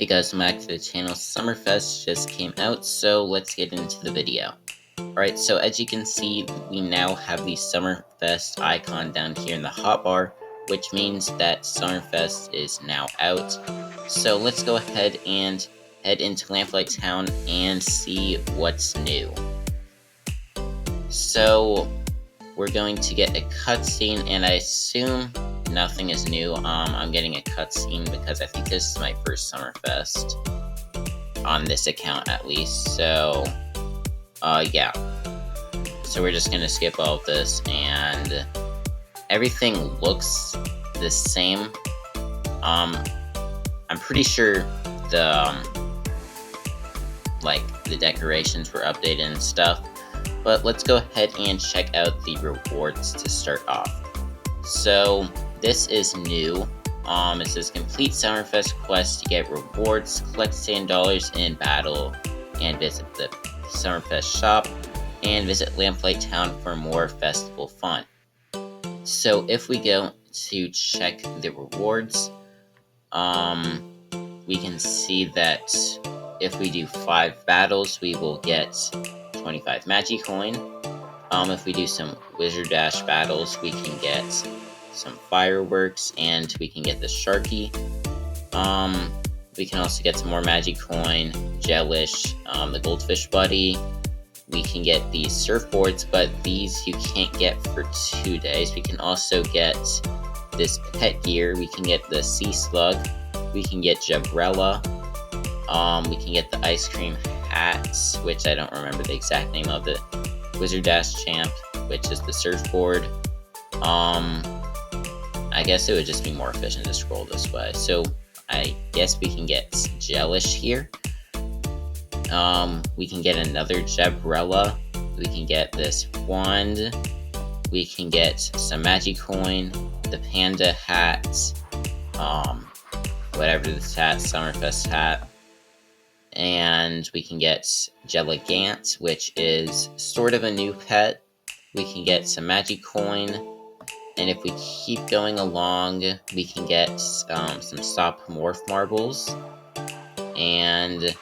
Hey guys, welcome back to the channel. Summerfest just came out, so let's get into the video. Alright, so as you can see, we now have the Summerfest icon down here in the hotbar, which means that Summerfest is now out. So let's go ahead and head into Lamplight Town and see what's new. So we're going to get a cutscene, and I assume nothing is new. I'm getting a cutscene because I think this is my first Summerfest on this account, at least. So, yeah. So we're just gonna skip all of this, and everything looks the same. I'm pretty sure the the decorations were updated and stuff. But let's go ahead and check out the rewards to start off. So this is new. It says complete Summerfest quest to get rewards, collect $10 in battle, and visit the Summerfest shop, and visit Lamplight Town for more festival fun. So if we go to check the rewards, we can see that if we do 5 battles, we will get 25 Magicoin. If we do some Wizard Dash battles, we can get some fireworks, and we can get the Sharky. We can also get some more Magicoin, Jellish, the Goldfish Buddy. We can get these surfboards, but these you can't get for 2 days. We can also get this pet gear. We can get the Sea Slug. We can get Jabrella. We can get the ice cream hats, which I don't remember the exact name of it. Wizard Dash Champ, which is the surfboard. I guess it would just be more efficient to scroll this way. So I guess we can get Jellish here. We can get another Jabrella. We can get this wand. We can get some Magicoin, the panda hat, whatever this hat, Summerfest hat. And we can get Jelligant, which is sort of a new pet. We can get some Magicoin. And if we keep going along, we can get some Stop Morph Marbles. And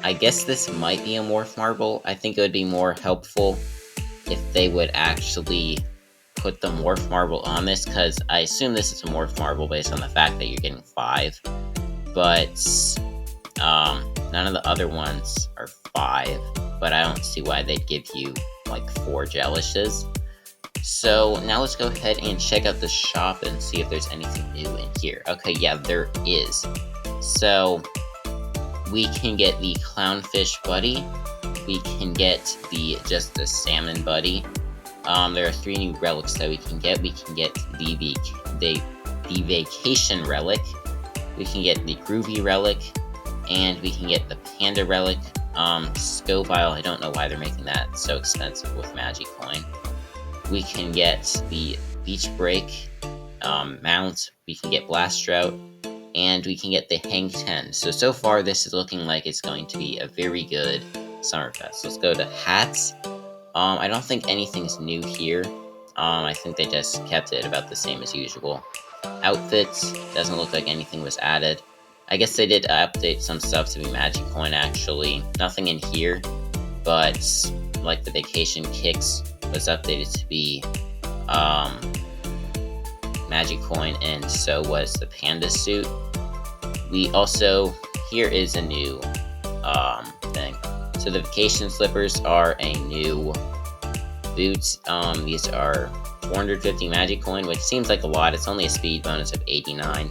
I guess this might be a Morph Marble. I think it would be more helpful if they would actually put the Morph Marble on this, because I assume this is a Morph Marble based on the fact that you're getting 5. But none of the other ones are 5, but I don't see why they'd give you like 4 Jellishes. So now let's go ahead and check out the shop and see if there's anything new in here. Okay, yeah, there is. So we can get the Clownfish Buddy. We can get just the Salmon Buddy. There are 3 new relics that we can get. We can get the Vacation Relic. We can get the Groovy Relic. And we can get the Panda Relic. Scovile, I don't know why they're making that so expensive with Magicoin. We can get the Beach Break mount. We can get Blast Drought. And we can get the Hang 10. So far this is looking like it's going to be a very good Summerfest. Let's go to hats. I don't think anything's new here. I think they just kept it about the same as usual. Outfits, doesn't look like anything was added. I guess they did update some stuff to be Magicoin, actually. Nothing in here, but like the Vacation Kicks was updated to be Magicoin, and so was the Panda Suit. We also, here is a new thing. So the Vacation Slippers are a new boot. These are 450 Magicoin, which seems like a lot. It's only a speed bonus of 89.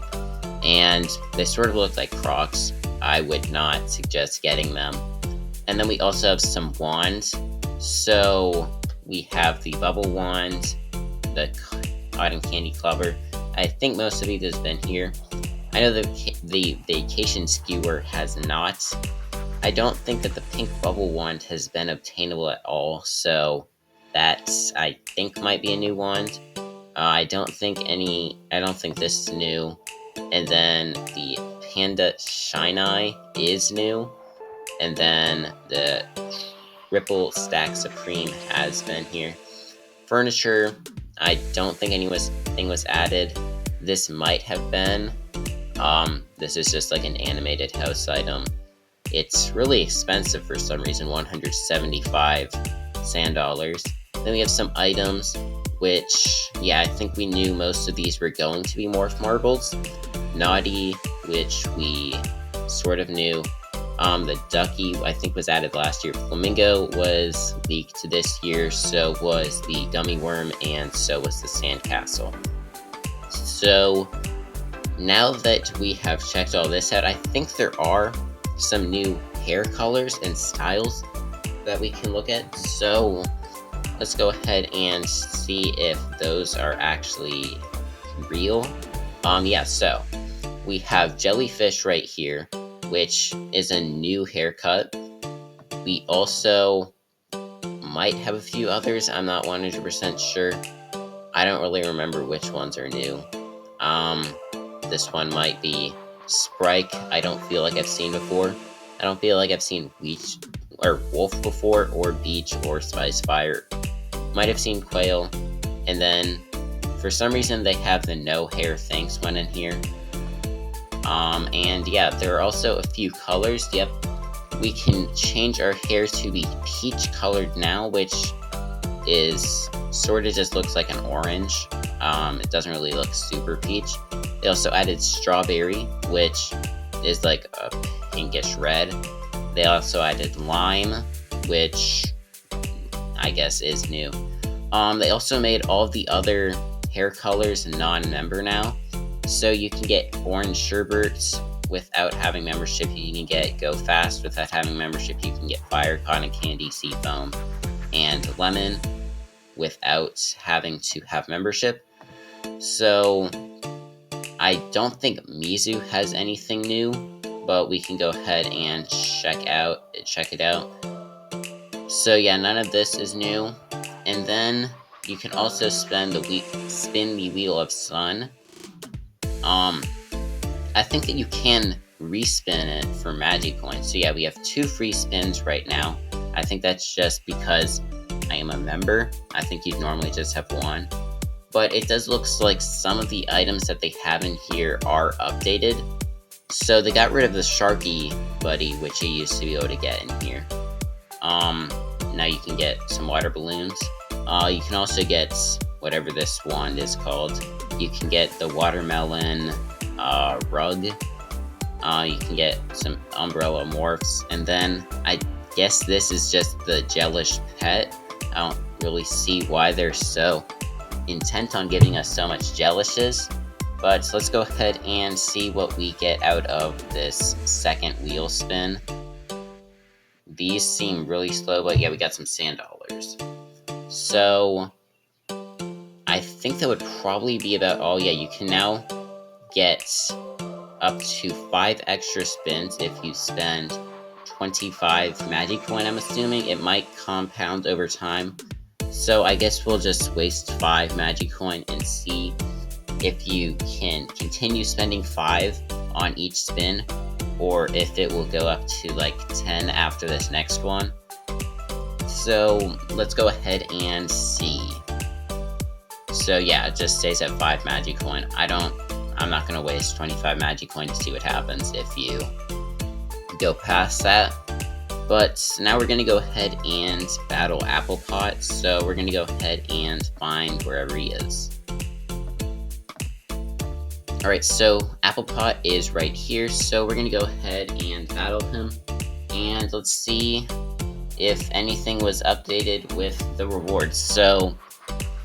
And they sort of look like Crocs. I would not suggest getting them. And then we also have some wands. So we have the Bubble Wand, the Cotton Candy Clubber. I think most of it has been here. I know the Vacation Skewer has not. I don't think that the Pink Bubble Wand has been obtainable at all, so that, I think, might be a new wand. I don't think this is new. And then the Panda Shine Eye is new. And then the Ripple Stack Supreme has been here. Furniture, I don't think anything was added. This might have been. This is just like an animated house item. It's really expensive for some reason, 175 sand dollars. Then we have some items, which, yeah, I think we knew most of these were going to be morph marbles. Naughty, which we sort of knew. The Ducky, I think, was added last year. Flamingo was leaked this year, so was the Gummy Worm, and so was the Sandcastle. So, now that we have checked all this out, I think there are some new hair colors and styles that we can look at. So, let's go ahead and see if those are actually real. Yeah, so we have Jellyfish right here, which is a new haircut. We also might have a few others. I'm not 100% sure. I don't really remember which ones are new. This one might be Sprike. I don't feel like I've seen before. I don't feel like I've seen Weech or Wolf before, or Beach, or Spice Fire. Might have seen Quail. And then, for some reason, they have the no hair Thanks one in here. And yeah, there are also a few colors. Yep, we can change our hair to be peach colored now, which is sort of just looks like an orange. It doesn't really look super peach. They also added Strawberry, which is like a pinkish red. They also added Lime, which I guess is new. They also made all the other hair colors non-member now. So you can get Orange Sherbets without having membership. You can get Go Fast without having membership. You can get Fire, Cotton Candy, Seafoam, and Lemon without having to have membership. So I don't think Mizu has anything new, but we can go ahead and check it out. So yeah, none of this is new. And then you can also spin the Wheel of Sun. I think that you can respin it for magic points. So yeah, we have 2 free spins right now. I think that's just because I am a member. I think you'd normally just have 1. But it does look like some of the items that they have in here are updated. So they got rid of the Sharky Buddy, which you used to be able to get in here. Now you can get some water balloons. You can also get whatever this wand is called. You can get the watermelon rug. You can get some umbrella morphs. And then I guess this is just the Jellish pet. I don't really see why they're so intent on giving us so much Jellishes. But let's go ahead and see what we get out of this second wheel spin. These seem really slow, but yeah, we got some sand dollars. So I think that would probably be about all. Yeah, you can now get up to 5 extra spins if you spend 25 magic coin, I'm assuming. It might compound over time. So I guess we'll just waste 5 magic coin and see if you can continue spending 5 on each spin, or if it will go up to like 10 after this next one. So let's go ahead and see. So yeah, it just stays at 5 magic coin. I'm not gonna waste 25 magic coin to see what happens if you go past that. But now we're gonna go ahead and battle Apple Pot. So we're gonna go ahead and find wherever he is. Alright, so Apple Pot is right here, so we're gonna go ahead and battle him. And let's see if anything was updated with the rewards. So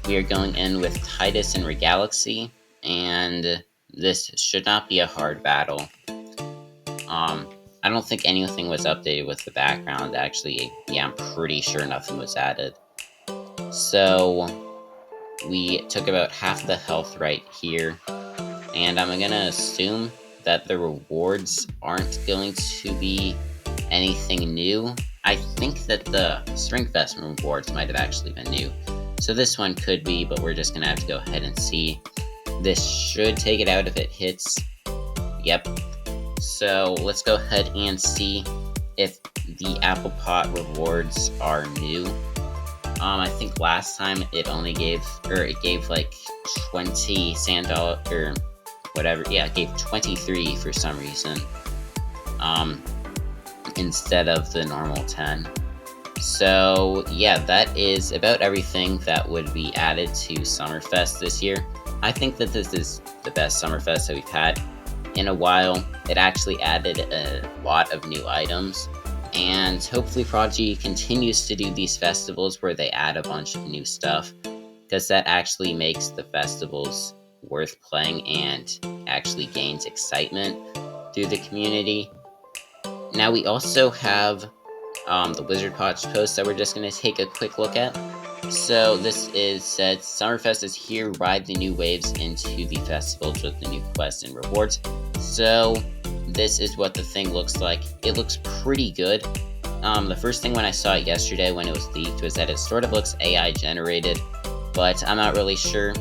we are going in with Titus and Regalaxy, and this should not be a hard battle. I don't think anything was updated with the background, actually. Yeah, I'm pretty sure nothing was added. So we took about half the health right here. And I'm gonna assume that the rewards aren't going to be anything new. I think that the SUMMERFEST rewards might have actually been new. So this one could be, but we're just gonna have to go ahead and see. This should take it out if it hits. Yep. So let's go ahead and see if the Apple Pot rewards are new. I think last time it only gave, it gave like 20 sand dollar, or whatever. Yeah, it gave 23 for some reason, instead of the normal 10. So yeah, that is about everything that would be added to SUMMERFEST this year. I think that this is the best SUMMERFEST that we've had in a while. It actually added a lot of new items, and hopefully Prodigy continues to do these festivals where they add a bunch of new stuff, because that actually makes the festivals worth playing and actually gains excitement through the community. Now we also have the Wizard Potch post that we're just going to take a quick look at. So this is said, SUMMERFEST is here, ride the new waves into the festivals with the new quests and rewards. So this is what the thing looks like. It looks pretty good. The first thing when I saw it yesterday when it was leaked was that it sort of looks AI generated, but I'm not really sure.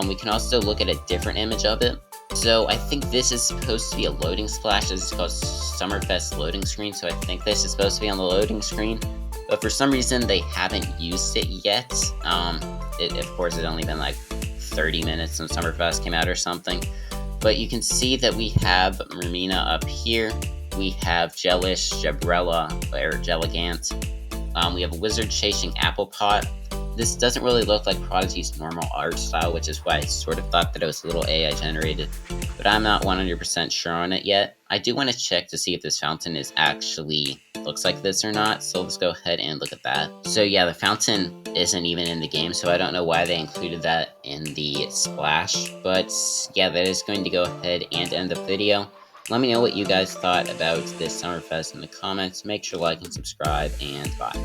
We can also look at a different image of it. So I think this is supposed to be a loading splash. This is called SUMMERFEST loading screen, so I think this is supposed to be on the loading screen. But for some reason, they haven't used it yet. Of course, it's only been like 30 minutes since SUMMERFEST came out or something. But you can see that we have Mermina up here. We have Jellish, Jabrella, or Jelligant. We have a Wizard chasing Applepot. This doesn't really look like Prodigy's normal art style, which is why I sort of thought that it was a little AI generated, but I'm not 100% sure on it yet. I do want to check to see if this fountain is actually looks like this or not, so let's go ahead and look at that. So yeah, the fountain isn't even in the game, so I don't know why they included that in the splash, but yeah, that is going to go ahead and end the video. Let me know what you guys thought about this SUMMERFEST in the comments. Make sure to like and subscribe, and bye.